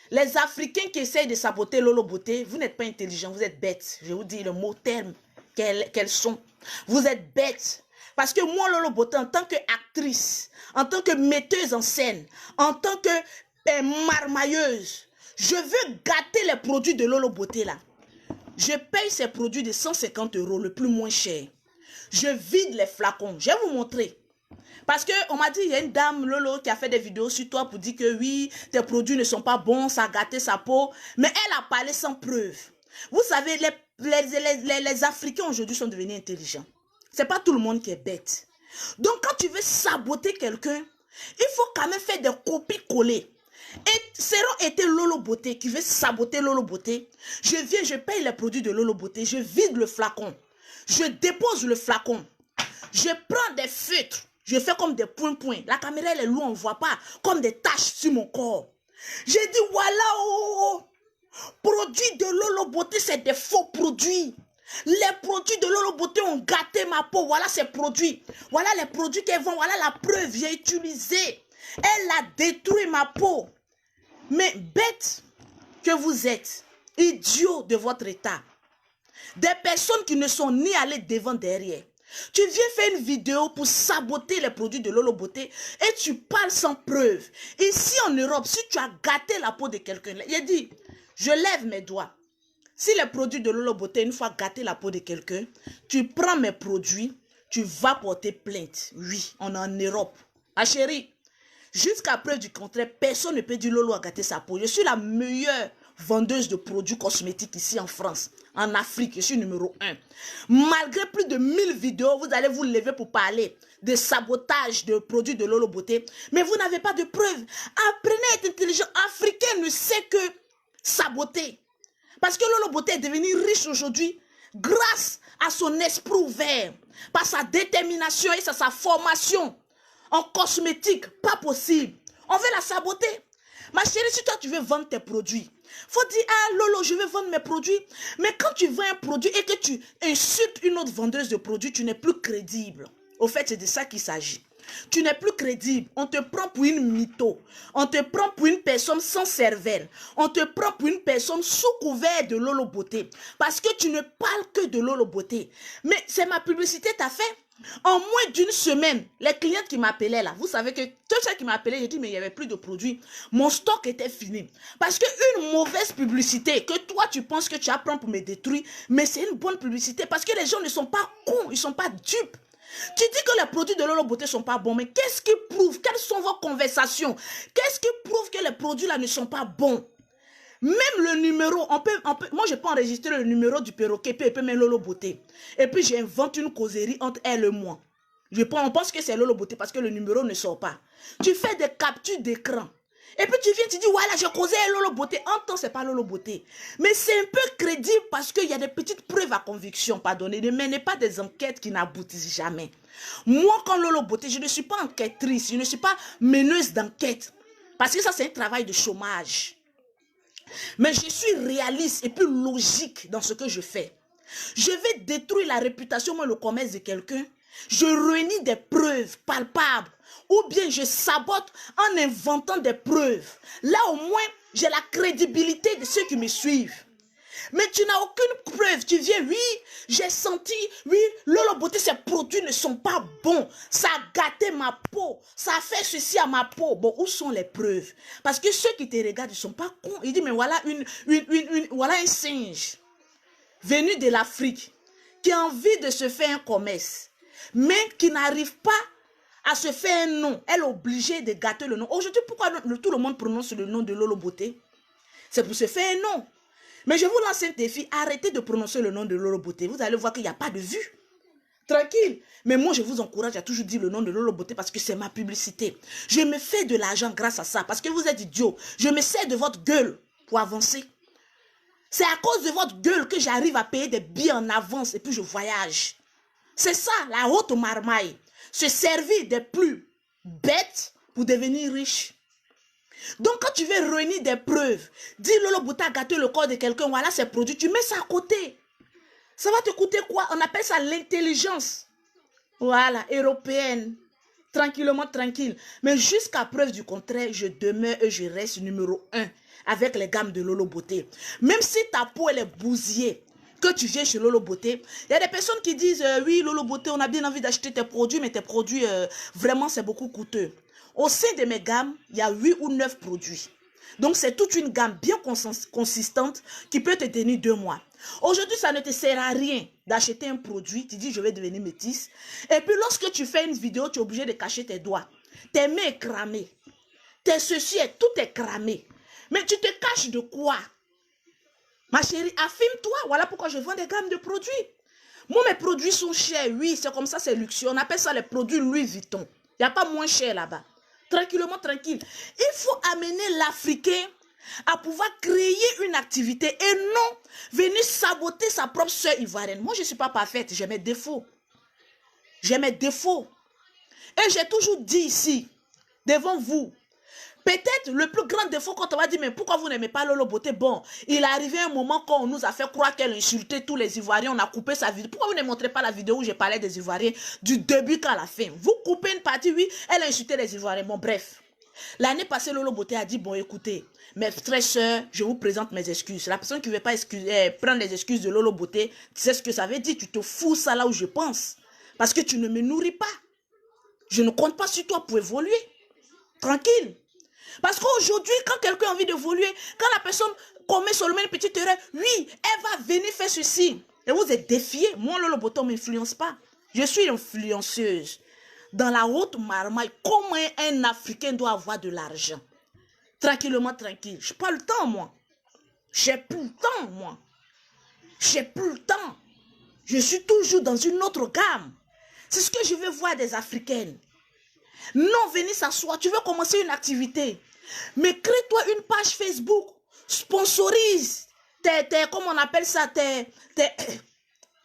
les Africains qui essayent de saboter Lolo Beauté, vous n'êtes pas intelligents, vous êtes bêtes. Je vous dis le mot terme qu'elles sont. Vous êtes bêtes. Parce que moi, Lolo Beauté, en tant qu'actrice, en tant que metteuse en scène, en tant que marmailleuse, je veux gâter les produits de Lolo Beauté là. Je paye ces produits de 150 €, le plus moins cher. Je vide les flacons. Je vais vous montrer. Parce qu'on m'a dit, il y a une dame, Lolo, qui a fait des vidéos sur toi pour dire que oui, tes produits ne sont pas bons, ça a gâté sa peau. Mais elle a parlé sans preuve. Vous savez, les Africains aujourd'hui sont devenus intelligents. C'est pas tout le monde qui est bête. Donc, quand tu veux saboter quelqu'un, il faut quand même faire des copies-coller. Et Seront été Lolo Beauté qui veut saboter Lolo Beauté. Je viens, je paye les produits de Lolo Beauté, je vide le flacon. Je dépose le flacon. Je prends des feutres. Je fais comme des points-points. La caméra, elle est loin, on ne voit pas. Comme des taches sur mon corps. J'ai dit, voilà, oh, produits de Lolo Beauté, c'est des faux produits. Les produits de Lolo Beauté ont gâté ma peau. Voilà ces produits. Voilà les produits qu'elles vendent. Voilà la preuve, j'ai utilisé. Elle a détruit ma peau. Mais bête que vous êtes, idiot de votre état. Des personnes qui ne sont ni allées devant derrière. Tu viens faire une vidéo pour saboter les produits de Lolo Beauté et tu parles sans preuve. Ici en Europe, si tu as gâté la peau de quelqu'un, il a dit, je lève mes doigts. Si les produits de Lolo Beauté, une fois gâté la peau de quelqu'un, tu prends mes produits, tu vas porter plainte. Oui, on est en Europe. Ma chérie, jusqu'à preuve du contraire, personne ne peut dire Lolo a gâté sa peau. Je suis la meilleure vendeuse de produits cosmétiques ici en France. En Afrique, je suis numéro 1. Malgré plus de 1000 vidéos, vous allez vous lever pour parler de sabotage de produits de Lolo Beauté. Mais vous n'avez pas de preuves. Apprenez à être intelligent. Africain ne sait que saboter. Parce que Lolo Beauté est devenu riche aujourd'hui grâce à son esprit ouvert, par sa détermination et sa formation en cosmétique. Pas possible. On veut la saboter. Ma chérie, si toi tu veux vendre tes produits, faut dire, ah Lolo, je veux vendre mes produits. Mais quand tu vends un produit et que tu insultes une autre vendeuse de produits, tu n'es plus crédible. Au fait, c'est de ça qu'il s'agit. Tu n'es plus crédible. On te prend pour une mytho. On te prend pour une personne sans cervelle. On te prend pour une personne sous couvert de Lolo Beauté. Parce que tu ne parles que de Lolo Beauté. Mais c'est ma publicité t'as fait. En moins d'une semaine, les clientes qui m'appelaient là, vous savez que tout ça qui m'appelait, j'ai dit mais il n'y avait plus de produits. Mon stock était fini. Parce qu'une mauvaise publicité, que toi tu penses que tu apprends pour me détruire, mais c'est une bonne publicité parce que les gens ne sont pas cons, ils ne sont pas dupes. Tu dis que les produits de Lolo Beauté ne sont pas bons, mais qu'est-ce qui prouve? Quelles sont vos conversations? Qu'est-ce qui prouve que les produits là ne sont pas bons? Même le numéro, moi je peux enregistrer le numéro du perroquet, puis même Lolo Beauté. Et puis j'invente une causerie entre elle et moi. On pense que c'est Lolo Beauté parce que le numéro ne sort pas. Tu fais des captures d'écran. Et puis tu viens, tu dis, voilà, j'ai causé Lolo Beauté. En temps, c'est pas Lolo Beauté. Mais c'est un peu crédible parce qu'il y a des petites preuves à conviction, pardonnez. Ne menez pas des enquêtes qui n'aboutissent jamais. Moi, quand Lolo Beauté, je ne suis pas enquêtrice, je ne suis pas meneuse d'enquête. Parce que ça, c'est un travail de chômage. Mais je suis réaliste et plus logique dans ce que je fais. Je vais détruire la réputation ou le commerce de quelqu'un. Je réunis des preuves palpables. Ou bien je sabote en inventant des preuves. Là au moins, j'ai la crédibilité de ceux qui me suivent. Mais tu n'as aucune preuve. Tu viens, oui, j'ai senti, oui, Lolo Beauté, ces produits ne sont pas bons. Ça a gâté ma peau. Ça a fait ceci à ma peau. Bon, où sont les preuves? Parce que ceux qui te regardent ne sont pas cons. Ils disent, mais voilà, voilà un singe venu de l'Afrique qui a envie de se faire un commerce, mais qui n'arrive pas à se faire un nom. Elle est obligée de gâter le nom. Aujourd'hui, pourquoi tout le monde prononce le nom de Lolo Beauté? C'est pour se faire un nom. Mais je vous lance un défi, arrêtez de prononcer le nom de Lolo Beauté. Vous allez voir qu'il n'y a pas de vue. Tranquille. Mais moi, je vous encourage à toujours dire le nom de Lolo Beauté parce que c'est ma publicité. Je me fais de l'argent grâce à ça parce que vous êtes idiots. Je me sers de votre gueule pour avancer. C'est à cause de votre gueule que j'arrive à payer des billets en avance et puis je voyage. C'est ça, la haute marmaille. Se servir des plus bêtes pour devenir riche. Donc quand tu veux réunir des preuves, dis Lolo Beauté a gâté le corps de quelqu'un, voilà ses produits, tu mets ça à côté. Ça va te coûter quoi? On appelle ça l'intelligence. Voilà, européenne. Tranquillement, tranquille. Mais jusqu'à preuve du contraire, je demeure et je reste numéro 1 avec les gammes de Lolo Beauté. Même si ta peau elle est bousillée, que tu viens chez Lolo Beauté, il y a des personnes qui disent oui Lolo Beauté, on a bien envie d'acheter tes produits, mais tes produits vraiment c'est beaucoup coûteux. Au sein de mes gammes, il y a 8 ou 9 produits. Donc c'est toute une gamme bien consistante qui peut te tenir 2 mois. Aujourd'hui, ça ne te sert à rien d'acheter un produit, tu dis je vais devenir métisse. Et puis lorsque tu fais une vidéo, tu es obligé de cacher tes doigts. Tes mains sont cramées. Tes ceci, tout est cramé. Mais tu te caches de quoi? Ma chérie, affirme-toi. Voilà pourquoi je vends des gammes de produits. Moi, mes produits sont chers. Oui, c'est comme ça, c'est luxueux. On appelle ça les produits Louis Vuitton. Il n'y a pas moins cher là-bas. Tranquillement, tranquille. Il faut amener l'Africain à pouvoir créer une activité et non venir saboter sa propre soeur ivoirienne. Moi, je ne suis pas parfaite. J'ai mes défauts. J'ai mes défauts. Et j'ai toujours dit ici, devant vous, peut-être le plus grand défaut quand on va dire mais pourquoi vous n'aimez pas Lolo Beauté? Bon, il est arrivé un moment quand on nous a fait croire qu'elle insultait tous les Ivoiriens, on a coupé sa vidéo. Pourquoi vous ne montrez pas la vidéo où j'ai parlé des Ivoiriens du début qu'à la fin? Vous coupez une partie, oui, elle a insulté les Ivoiriens. Bon, bref. L'année passée, Lolo Beauté a dit, bon, écoutez, mes frères sœurs, je vous présente mes excuses. La personne qui ne veut pas prendre les excuses de Lolo Beauté, tu sais ce que ça veut dire? Tu te fous ça là où je pense. Parce que tu ne me nourris pas. Je ne compte pas sur toi pour évoluer. Tranquille. Parce qu'aujourd'hui, quand quelqu'un a envie d'évoluer, quand la personne commet seulement une petite erreur, oui, elle va venir faire ceci. Et vous êtes défiés. Moi, Lolo Beauté ne m'influence pas. Je suis influenceuse. Dans la haute marmaille, comment un Africain doit avoir de l'argent? Tranquillement, tranquille. Je n'ai pas le temps, moi. J'ai plus le temps, moi. J'ai plus le temps. Je suis toujours dans une autre gamme. C'est ce que je veux voir des Africaines. Non, venez s'asseoir. Tu veux commencer une activité. Mais crée-toi une page Facebook. Sponsorise. Comment on appelle ça?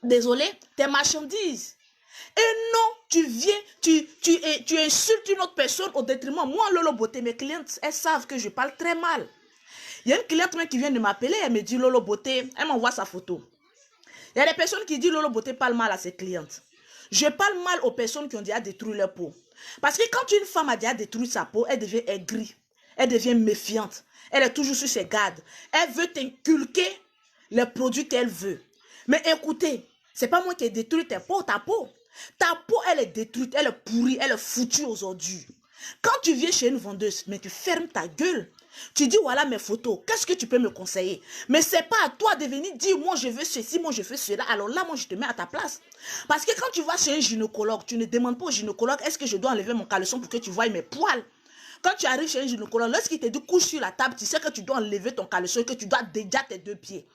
Désolé, tes marchandises. Et non, tu viens, tu insultes une autre personne au détriment. Moi, Lolo Beauté, mes clientes, elles savent que je parle très mal. Il y a une cliente qui vient de m'appeler, elle me dit Lolo Beauté, elle m'envoie sa photo. Il y a des personnes qui disent Lolo Beauté parle mal à ses clientes. Je parle mal aux personnes qui ont déjà détruit leur peau. Parce que quand une femme a déjà détruit sa peau, elle devient aigrie, elle devient méfiante, elle est toujours sur ses gardes. Elle veut t'inculquer les produits qu'elle veut. Mais écoutez, c'est pas moi qui ai détruit ta peau. Ta peau, elle est détruite, elle est pourrie, elle est foutue aujourd'hui. Quand tu viens chez une vendeuse, mais tu fermes ta gueule. Tu dis, voilà mes photos, qu'est-ce que tu peux me conseiller? Mais c'est pas à toi de venir dire, moi je veux ceci, moi je veux cela. Alors là, moi je te mets à ta place. Parce que quand tu vas chez un gynécologue, tu ne demandes pas au gynécologue, est-ce que je dois enlever mon caleçon pour que tu voies mes poils? Quand tu arrives chez un gynécologue, lorsqu'il te dit couche sur la table, tu sais que tu dois enlever ton caleçon et que tu dois déjà tes 2 pieds.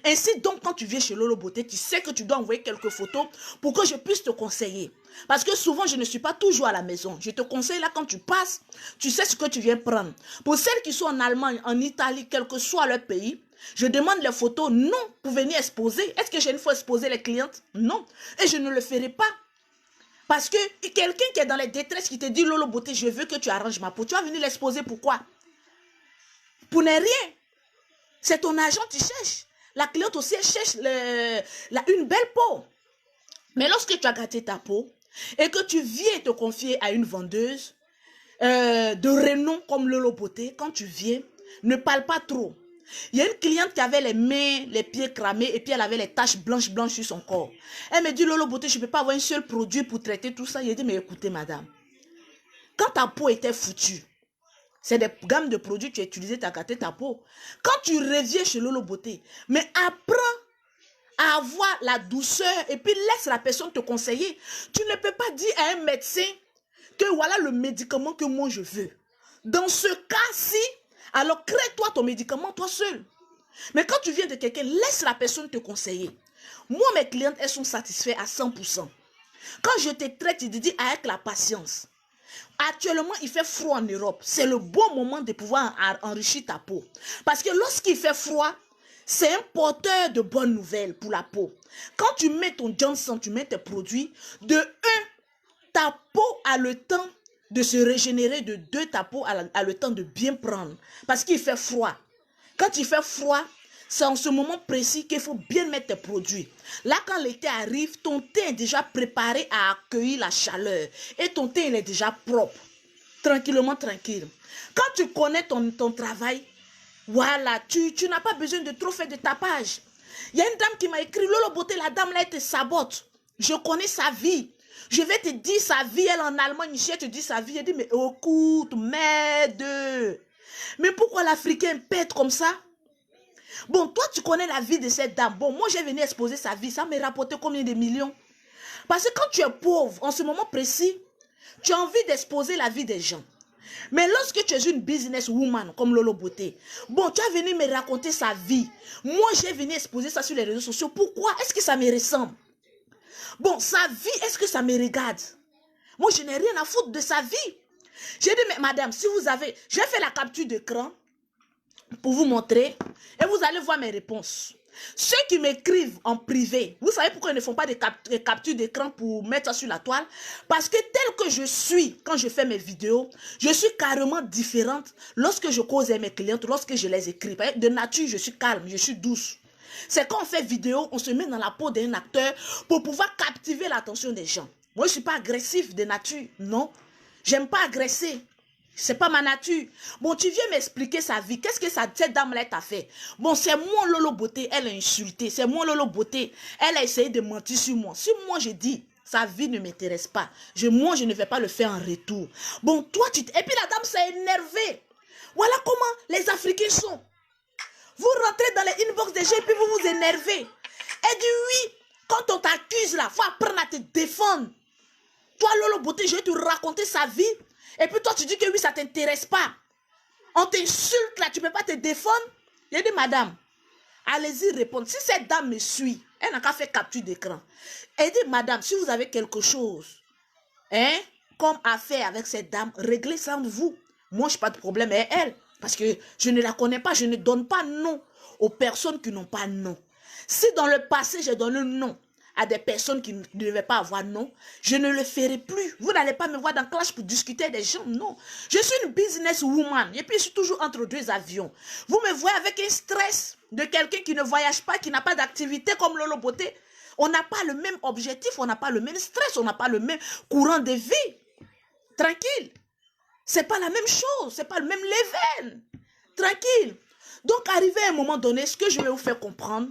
Ainsi donc, quand tu viens chez Lolo Beauté, tu sais que tu dois envoyer quelques photos pour que je puisse te conseiller. Parce que souvent, je ne suis pas toujours à la maison. Je te conseille là, quand tu passes, tu sais ce que tu viens prendre. Pour celles qui sont en Allemagne, en Italie, quel que soit leur pays, je demande les photos, non, pour venir exposer. Est-ce que j'ai une fois exposé les clientes? Non. Et je ne le ferai pas. Parce que quelqu'un qui est dans les détresses, qui te dit, Lolo Beauté, je veux que tu arranges ma peau. Tu vas venir l'exposer, pourquoi? Pour ne rien. C'est ton argent que tu cherches. La cliente aussi, elle cherche une belle peau. Mais lorsque tu as gâté ta peau et que tu viens te confier à une vendeuse de renom comme Lolo Beauté, quand tu viens, ne parle pas trop. Il y a une cliente qui avait les mains, les pieds cramés et puis elle avait les taches blanches sur son corps. Elle me dit, Lolo Beauté, je ne peux pas avoir un seul produit pour traiter tout ça. Il a dit, mais écoutez madame, quand ta peau était foutue, c'est des gammes de produits que tu as utilisé, tu as gâté ta peau. Quand tu reviens chez Lolo Beauté, mais apprends à avoir la douceur et puis laisse la personne te conseiller. Tu ne peux pas dire à un médecin que voilà le médicament que moi je veux. Dans ce cas-ci, alors crée-toi ton médicament toi seul. Mais quand tu viens de quelqu'un, laisse la personne te conseiller. Moi, mes clientes, elles sont satisfaites à 100%. Quand je te traite, je te dis avec la patience. Actuellement, il fait froid en Europe. C'est le bon moment de pouvoir enrichir ta peau. Parce que lorsqu'il fait froid, c'est un porteur de bonnes nouvelles pour la peau. Quand tu mets ton Johnson, tu mets tes produits, de 1, ta peau a le temps de se régénérer, de 2, ta peau a le temps de bien prendre. Parce qu'il fait froid. Quand il fait froid, c'est en ce moment précis qu'il faut bien mettre tes produits. Là, quand l'été arrive, ton teint est déjà préparé à accueillir la chaleur. Et ton teint, il est déjà propre. Tranquillement, tranquille. Quand tu connais ton travail, voilà, tu n'as pas besoin de trop faire de tapage. Il y a une dame qui m'a écrit, Lolo Beauté, la dame là, elle te sabote. Je connais sa vie. Je vais te dire sa vie, elle en Allemagne, je te dis sa vie. Elle dit, mais écoute, m'aide. Mais pourquoi l'Africain pète comme ça? Bon, toi, tu connais la vie de cette dame. Bon, moi, j'ai venu exposer sa vie. Ça m'a rapporté combien de millions? Parce que quand tu es pauvre, en ce moment précis, tu as envie d'exposer la vie des gens. Mais lorsque tu es une businesswoman comme Lolo Beauté, bon, tu as venu me raconter sa vie. Moi, j'ai venu exposer ça sur les réseaux sociaux. Pourquoi? Est-ce que ça me ressemble? Bon, sa vie, est-ce que ça me regarde? Moi, je n'ai rien à foutre de sa vie. J'ai dit, mais madame, si vous avez... J'ai fait la capture d'écran pour vous montrer et vous allez voir mes réponses. Ceux qui m'écrivent en privé, vous savez pourquoi ils ne font pas de capture d'écran pour mettre ça sur la toile? Parce que tel que je suis, quand je fais mes vidéos, je suis carrément différente lorsque je cause avec mes clientes, lorsque je les écris. De nature, je suis calme, je suis douce. C'est quand on fait vidéo, on se met dans la peau d'un acteur pour pouvoir captiver l'attention des gens. Moi, je ne suis pas agressif de nature, non. J'aime pas agresser. C'est pas ma nature. Bon, tu viens m'expliquer sa vie. Qu'est-ce que cette dame-là t'a fait? Bon, c'est moi, Lolo Beauté, elle a insulté. C'est moi, Lolo Beauté, elle a essayé de mentir sur moi. Si moi, je dis, sa vie ne m'intéresse pas. Moi, je ne vais pas le faire en retour. Bon, toi, et puis la dame s'est énervée. Voilà comment les Africains sont. Vous rentrez dans les inbox des gens et puis vous vous énervez. Elle dit oui, quand on t'accuse là, il faut apprendre à te défendre. Toi, Lolo Beauté, je vais te raconter sa vie. Et puis toi, tu dis que oui, ça ne t'intéresse pas. On t'insulte là, tu ne peux pas te défendre. J'ai dit, madame, allez-y répondre. Si cette dame me suit, elle n'a qu'à faire capture d'écran. Elle dit, madame, si vous avez quelque chose, comme affaire avec cette dame, réglez ça entre vous. Moi, je n'ai pas de problème avec elle. Parce que je ne la connais pas, je ne donne pas nom aux personnes qui n'ont pas nom. Si dans le passé, j'ai donné nom à des personnes qui ne devaient pas avoir nom, je ne le ferai plus. Vous n'allez pas me voir dans Clash pour discuter des gens, non. Je suis une businesswoman et puis je suis toujours entre 2 avions. Vous me voyez avec un stress de quelqu'un qui ne voyage pas, qui n'a pas d'activité comme Lolo Beauté. On n'a pas le même objectif, on n'a pas le même stress, on n'a pas le même courant de vie. Tranquille. C'est pas la même chose, c'est pas le même level. Tranquille. Donc, arrivé à un moment donné, ce que je vais vous faire comprendre,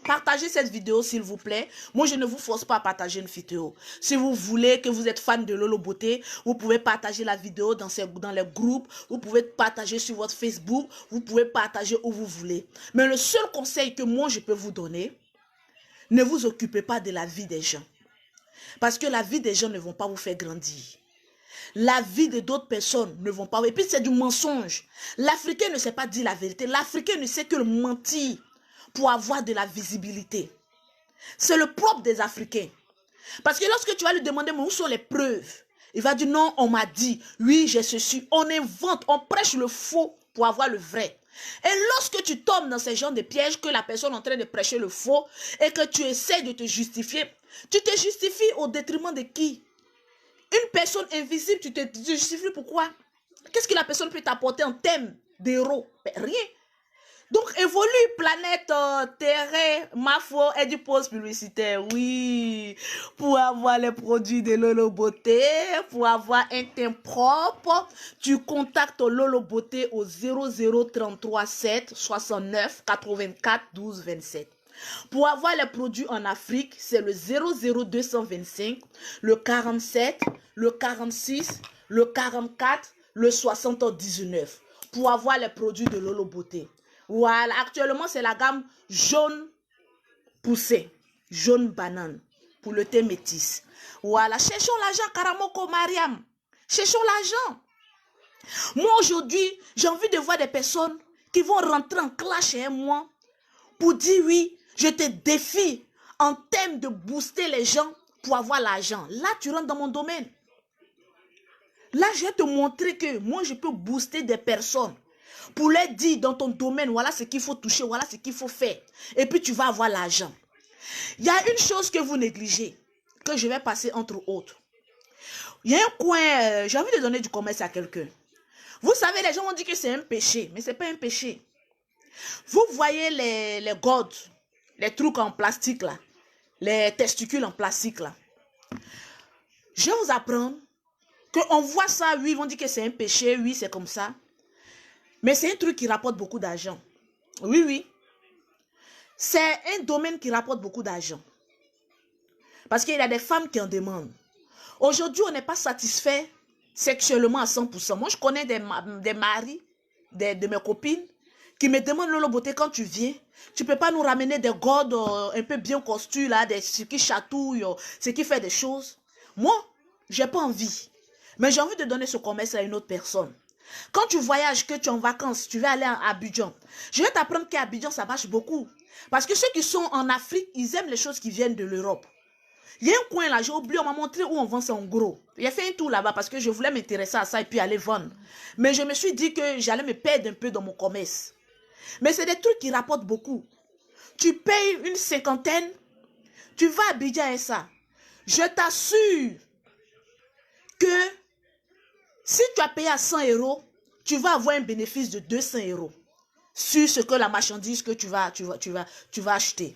partagez cette vidéo s'il vous plaît. Moi, je ne vous force pas à partager une vidéo. Si vous voulez, que vous êtes fan de Lolo Beauté, vous pouvez partager la vidéo dans les groupes, vous pouvez partager sur votre Facebook, vous pouvez partager où vous voulez. Mais le seul conseil que moi, je peux vous donner, ne vous occupez pas de la vie des gens. Parce que la vie des gens ne vont pas vous faire grandir. La vie de d'autres personnes ne vont pas... Et puis c'est du mensonge. L'Africain ne sait pas dire la vérité. L'Africain ne sait que le mentir pour avoir de la visibilité. C'est le propre des Africains. Parce que lorsque tu vas lui demander, mais où sont les preuves? Il va dire, non, on m'a dit. Oui, j'ai ceci. On invente, on prêche le faux pour avoir le vrai. Et lorsque tu tombes dans ce genre de piège, que la personne est en train de prêcher le faux, et que tu essaies de te justifier, tu te justifies au détriment de qui? Une personne invisible, tu te justifies pourquoi? Qu'est-ce que la personne peut t'apporter en termes d'héros? Rien. Donc, évolue, planète Terre, ma foi, et du post publicitaire. Oui, pour avoir les produits de Lolo Beauté, pour avoir un teint propre, tu contactes Lolo Beauté au 0033 7 69 84 12 27. Pour avoir les produits en Afrique, c'est le 00225, le 47, le 46, le 44, le 79. Pour avoir les produits de Lolo Beauté. Voilà, actuellement, c'est la gamme jaune poussé, jaune banane, pour le thé métis. Voilà, cherchons l'argent, Karamoko Mariam. Cherchons l'argent. Moi, aujourd'hui, j'ai envie de voir des personnes qui vont rentrer en clash avec moi pour dire oui, je te défie en termes de booster les gens pour avoir l'argent. Là, tu rentres dans mon domaine. Là, je vais te montrer que moi, je peux booster des personnes pour leur dire dans ton domaine, voilà ce qu'il faut toucher, voilà ce qu'il faut faire. Et puis, tu vas avoir l'argent. Il y a une chose que vous négligez, que je vais passer entre autres. Il y a un coin, j'ai envie de donner du commerce à quelqu'un. Vous savez, les gens ont dit que c'est un péché, mais ce n'est pas un péché. Vous voyez les gourdes, les trucs en plastique là, les testicules en plastique là. Je vais vous apprendre qu'on voit ça, oui, ils vont dire que c'est un péché, oui, c'est comme ça. Mais c'est un truc qui rapporte beaucoup d'argent. Oui, oui. C'est un domaine qui rapporte beaucoup d'argent. Parce qu'il y a des femmes qui en demandent. Aujourd'hui, on n'est pas satisfait sexuellement à 100%. Moi, je connais des maris de mes copines qui me demandent, Lolo Beauté, quand tu viens, tu ne peux pas nous ramener des gourdes un peu bien costues, là, ce qui chatouille, ce qui fait des choses. Moi, je n'ai pas envie. Mais j'ai envie de donner ce commerce à une autre personne. Quand tu voyages, que tu es en vacances, tu vas aller à Abidjan. Je vais t'apprendre qu'à Abidjan, ça marche beaucoup. Parce que ceux qui sont en Afrique, ils aiment les choses qui viennent de l'Europe. Il y a un coin là, j'ai oublié, on m'a montré où on vend ça en gros. J'ai fait un tour là-bas parce que je voulais m'intéresser à ça et puis aller vendre. Mais je me suis dit que j'allais me perdre un peu dans mon commerce. Mais c'est des trucs qui rapportent beaucoup. Tu payes une cinquantaine, tu vas à Abidjan et ça. Je t'assure que si tu as payé à 100 €, tu vas avoir un bénéfice de 200 € sur ce que la marchandise que tu vas acheter.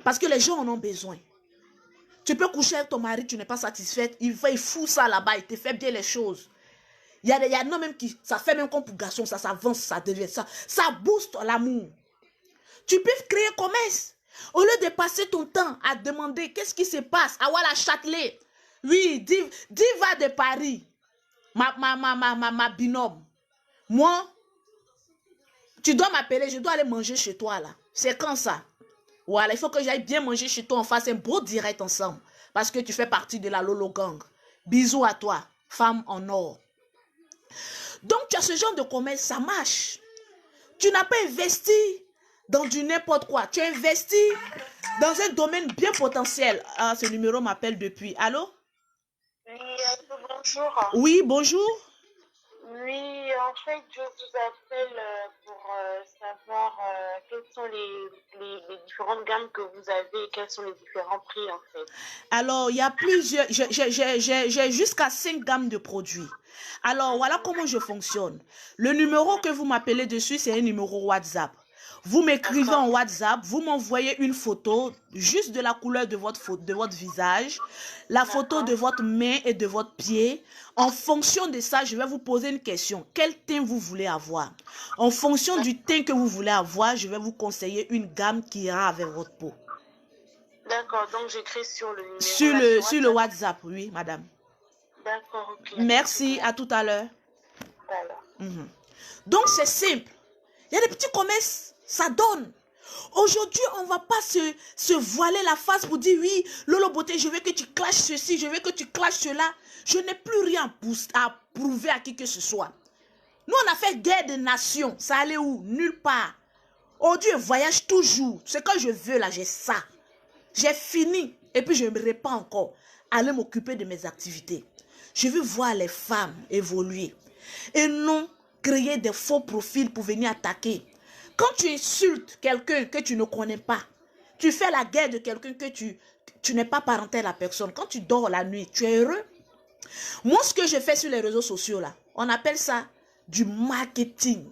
Parce que les gens en ont besoin. Tu peux coucher avec ton mari, tu n'es pas satisfaite, il fout ça là-bas, il te fait bien les choses. Il y a non même qui, ça fait même comme pour garçon, ça avance, ça devient ça. Ça booste l'amour. Tu peux créer un commerce. Au lieu de passer ton temps à demander qu'est-ce qui se passe, à Walla Châtelet. Oui, diva de Paris. Ma binôme. Moi, tu dois m'appeler, je dois aller manger chez toi là. C'est quand ça? Voilà, il faut que j'aille bien manger chez toi, on fasse un beau direct ensemble. Parce que tu fais partie de la Lolo Gang. Bisous à toi, femme en or. Donc, tu as ce genre de commerce, ça marche. Tu n'as pas investi dans du n'importe quoi. Tu as investi dans un domaine bien potentiel. Ah, ce numéro m'appelle depuis. Allô? Oui, bonjour. Oui, bonjour. Oui, en fait, je vous appelle pour savoir quelles sont les différentes gammes que vous avez et quels sont les différents prix, en fait. Alors, il y a plusieurs, j'ai jusqu'à 5 gammes de produits. Alors, voilà comment je fonctionne. Le numéro que vous m'appelez dessus, c'est un numéro WhatsApp. Vous m'écrivez en WhatsApp, vous m'envoyez une photo juste de la couleur de votre visage, la photo de votre main et de votre pied. En fonction de ça, je vais vous poser une question. Quel teint vous voulez avoir? En fonction du teint que vous voulez avoir, je vais vous conseiller une gamme qui ira avec votre peau. D'accord, donc j'écris sur le numéro. Sur le WhatsApp, oui, madame. D'accord, ok. Merci, à tout à l'heure. Donc, c'est simple. Il y a des petits commerces, ça donne. Aujourd'hui, on ne va pas se voiler la face pour dire oui, Lolo Beauté, je veux que tu clashes ceci, je veux que tu clashes cela. Je n'ai plus rien à prouver à qui que ce soit. Nous, on a fait guerre des nations. Ça allait où? Nulle part. Oh Dieu, voyage toujours. Ce que je veux là, j'ai ça. J'ai fini. Et puis, je me répands encore. Aller m'occuper de mes activités. Je veux voir les femmes évoluer. Et non créer des faux profils pour venir attaquer. Quand tu insultes quelqu'un que tu ne connais pas, tu fais la guerre de quelqu'un que tu n'es pas parenté à la personne. Quand tu dors la nuit, tu es heureux. Moi, ce que je fais sur les réseaux sociaux, là, on appelle ça du marketing.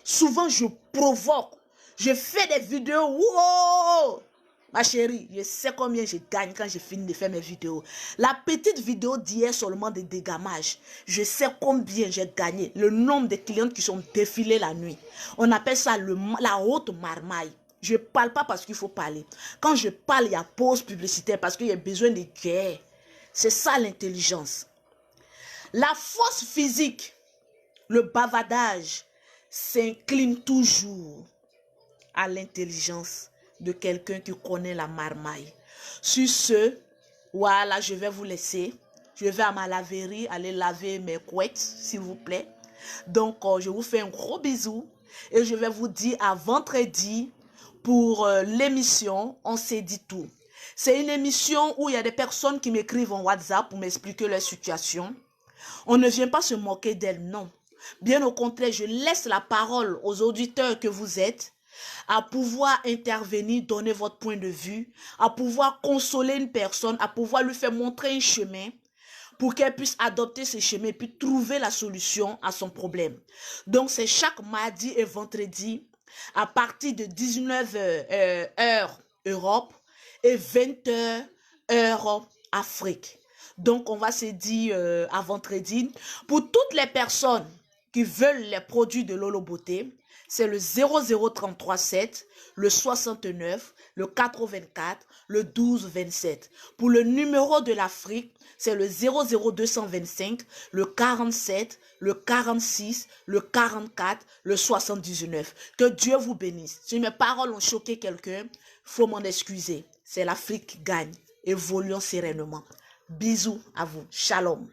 Souvent, je provoque. Je fais des vidéos. Wow! Ma chérie, je sais combien je gagne quand je finis de faire mes vidéos. La petite vidéo d'hier seulement de dégamage, je sais combien j'ai gagné. Le nombre de clientes qui sont défilées la nuit. On appelle ça la haute marmaille. Je ne parle pas parce qu'il faut parler. Quand je parle, il y a pause publicitaire parce qu'il y a besoin de guerre. C'est ça l'intelligence. La force physique, le bavardage, s'incline toujours à l'intelligence de quelqu'un qui connaît la marmaille. Sur ce, voilà, je vais vous laisser. Je vais à ma laverie aller laver mes couettes, s'il vous plaît. Donc, je vous fais un gros bisou et je vais vous dire à vendredi pour l'émission On s'est dit tout. C'est une émission où il y a des personnes qui m'écrivent en WhatsApp pour m'expliquer leur situation. On ne vient pas se moquer d'elles, non. Bien au contraire, je laisse la parole aux auditeurs que vous êtes à pouvoir intervenir, donner votre point de vue, à pouvoir consoler une personne, à pouvoir lui faire montrer un chemin pour qu'elle puisse adopter ce chemin et puis trouver la solution à son problème. Donc, c'est chaque mardi et vendredi à partir de 19h heure Europe et 20h heure Afrique. Donc, on va se dire à vendredi. Pour toutes les personnes qui veulent les produits de Lolo Beauté, c'est le 00337, le 69, le 84, le 1227. Pour le numéro de l'Afrique, c'est le 00225, le 47, le 46, le 44, le 79. Que Dieu vous bénisse. Si mes paroles ont choqué quelqu'un, il faut m'en excuser. C'est l'Afrique qui gagne. Évoluons sereinement. Bisous à vous. Shalom.